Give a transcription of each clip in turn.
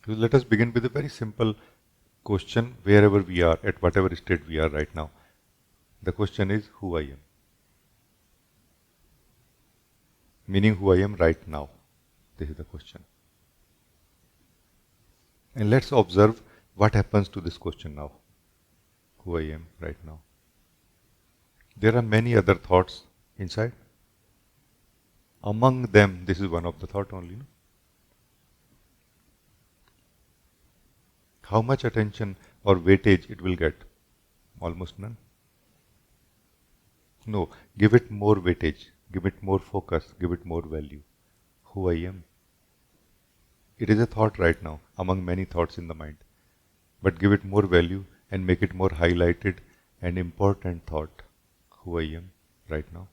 So let us begin with a very simple question wherever we are, at whatever state we are right now. The question is who I am. Meaning who I am right now. This is the question. And let's observe what happens to this question now. Who I am right now. There are many other thoughts inside. Among them, this is one of the thought only. No? How much attention or weightage it will get? Almost none. No, give it more weightage, give it more focus, give it more value. Who I am. It is a thought right now, among many thoughts in the mind. But give it more value and make it more highlighted and important thought. Who I am right now.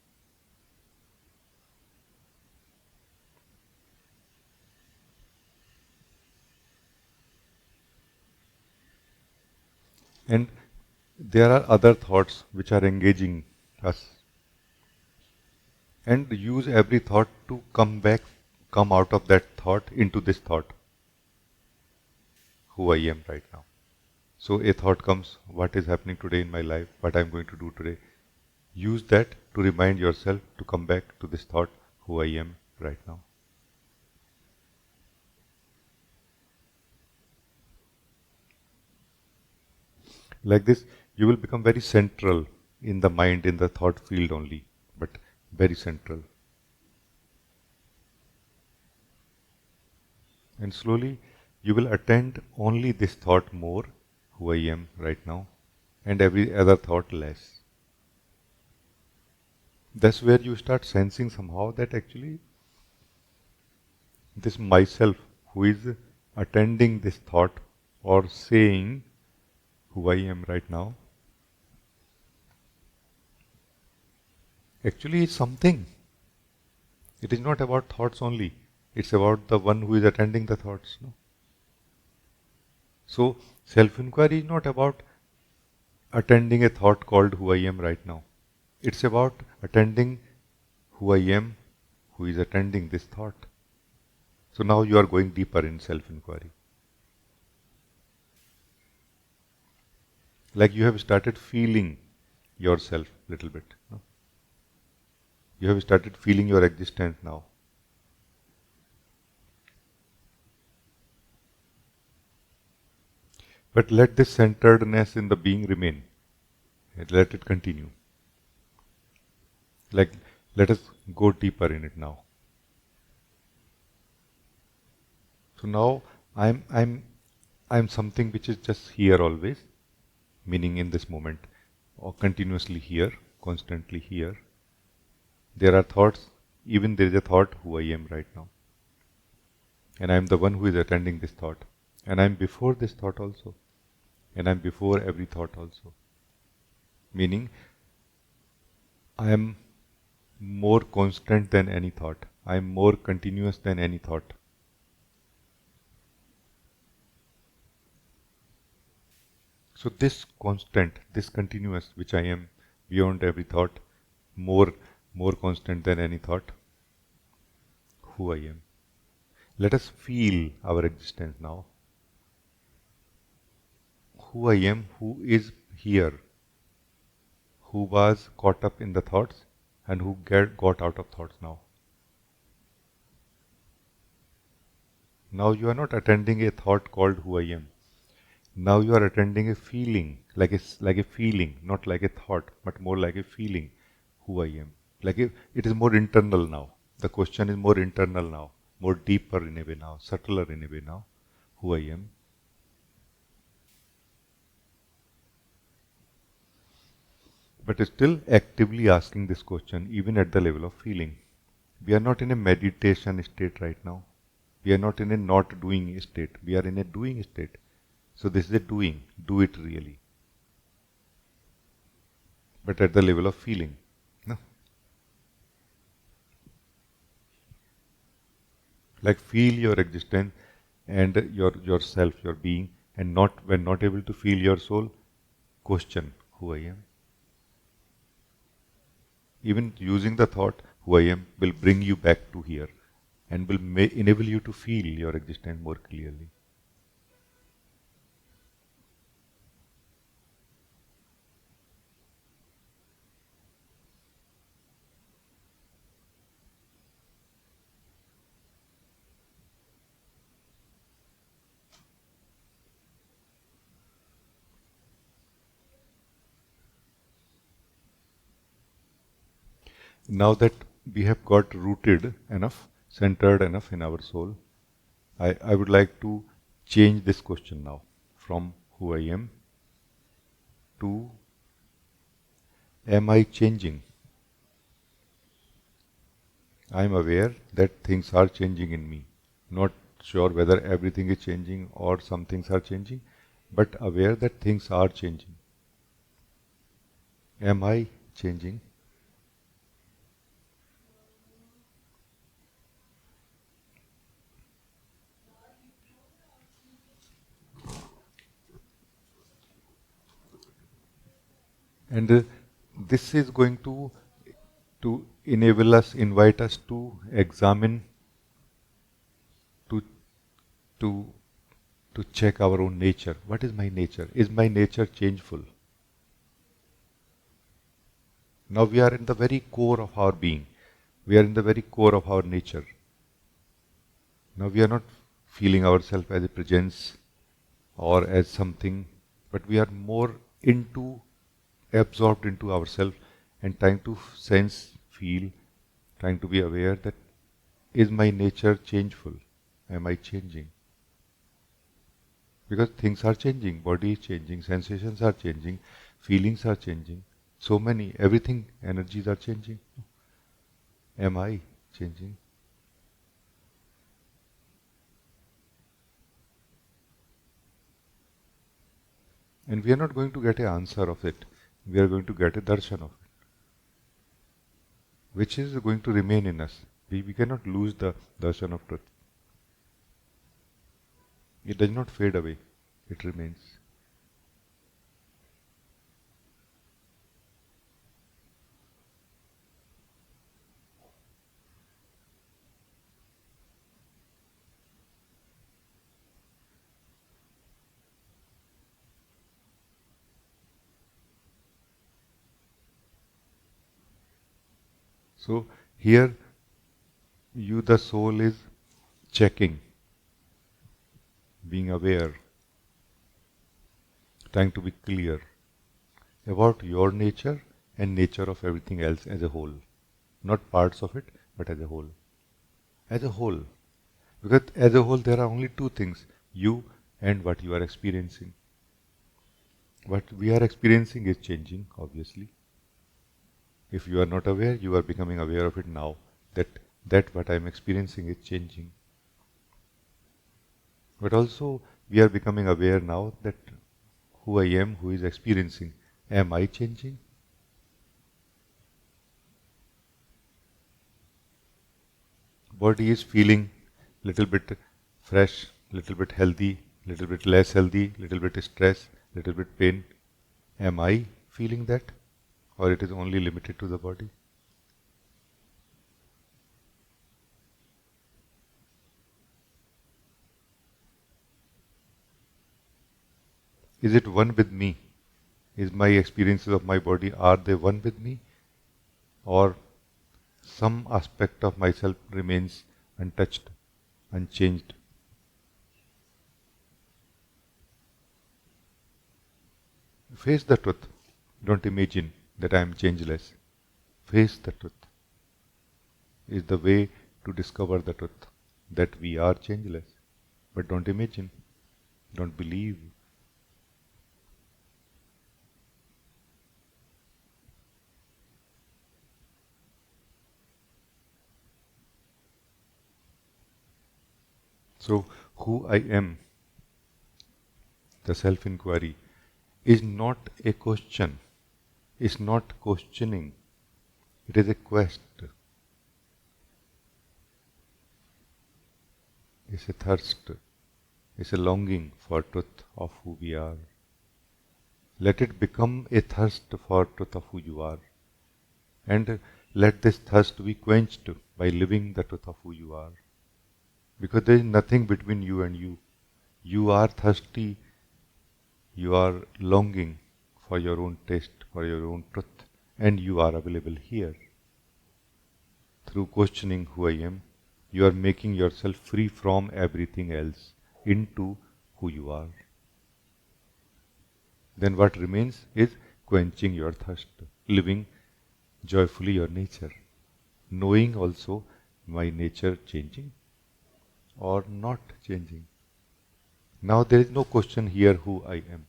And there are other thoughts which are engaging us. And use every thought to come out of that thought into this thought. Who I am right now. So a thought comes, what is happening today in my life, what I am going to do today. Use that to remind yourself to come back to this thought, who I am right now. Like this, you will become very central in the mind, in the thought field only, but very central. And slowly, you will attend only this thought more, who I am right now, and every other thought less. That's where you start sensing somehow that actually this myself who is attending this thought or saying who I am right now actually is something. It is not about thoughts only. It's about the one who is attending the thoughts. No? So, self-inquiry is not about attending a thought called who I am right now. It's about attending who I am, who is attending this thought. So now you are going deeper in self-inquiry. Like you have started feeling yourself a little bit. No? You have started feeling your existence now. But let this centeredness in the being remain. And let it continue. Like, let us go deeper in it now. So now I'm something which is just here always, meaning in this moment, or continuously here, constantly here. There are thoughts, even there is a thought who I am right now. And I am the one who is attending this thought. And I am before this thought also. And I am before every thought also. Meaning, I am more constant than any thought. I am more continuous than any thought. So this constant, this continuous, which I am beyond every thought, more constant than any thought, who I am. Let us feel our existence now. Who I am, who is here, who was caught up in the thoughts and who got out of thoughts now. Now you are not attending a thought called who I am. Now you are attending a feeling, like a feeling, not like a thought, but more like a feeling, who I am. It is more internal now. The question is more internal now, more deeper in a way now, subtler in a way now, who I am. But still actively asking this question, even at the level of feeling. We are not in a meditation state right now. We are not in a not doing state. We are in a doing state. So this is a doing. Do it really. But at the level of feeling. No? Like feel your existence and yourself, your being, and when not able to feel your soul, question who I am. Even using the thought, who I am, will bring you back to here and will enable you to feel your existence more clearly. Now that we have got rooted enough, centered enough in our soul, I would like to change this question now from who I am to am I changing? I am aware that things are changing in me. Not sure whether everything is changing or some things are changing, but aware that things are changing. Am I changing? And this is going to enable us, invite us to examine, to to to check our own nature. What is my nature? Is my nature changeful? Now we are in the very core of our being. We are in the very core of our nature. Now we are not feeling ourselves as a presence or as something, but we are more into, absorbed into ourselves and trying to sense, feel, trying to be aware that is my nature changeful? Am I changing? Because things are changing, body is changing, sensations are changing, feelings are changing, so many, everything, energies are changing. Am I changing? And we are not going to get an answer of it. We are going to get a darshan of it, which is going to remain in us. We cannot lose the darshan of truth. It does not fade away. It remains. So here, you, the soul, is checking, being aware, trying to be clear about your nature and nature of everything else as a whole. Not parts of it, but as a whole. As a whole. Because as a whole there are only two things, you and what you are experiencing. What we are experiencing is changing, obviously. If you are not aware, you are becoming aware of it now, that what I am experiencing is changing. But also we are becoming aware now that who I am, who is experiencing, am I changing? Body is feeling little bit fresh, little bit healthy, little bit less healthy, little bit stress, little bit pain. Am I feeling that? Or it is only limited to the body? Is it one with me? Is my experiences of my body, are they one with me? Or some aspect of myself remains untouched, unchanged? Face the truth. Don't imagine that I am changeless. Face the truth is the way to discover the truth, that we are changeless. But don't imagine, don't believe. So, who I am, the self-inquiry, is not a question, is not questioning, it is a quest, it's a thirst, it's a longing for truth of who we are. Let it become a thirst for truth of who you are. And let this thirst be quenched by living the truth of who you are. Because there is nothing between you and you. You are thirsty, you are longing for your own taste, for your own truth, and you are available here. Through questioning who I am, you are making yourself free from everything else into who you are. Then what remains is quenching your thirst, living joyfully your nature. knowing also my nature changing or not changing. Now there is no question here who I am,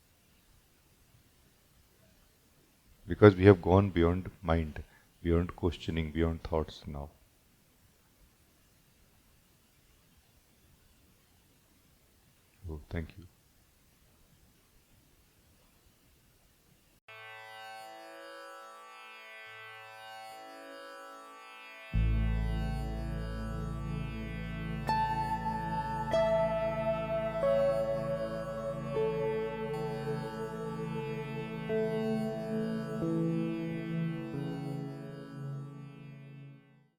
because we have gone beyond mind, beyond questioning, beyond thoughts now. Oh, thank you.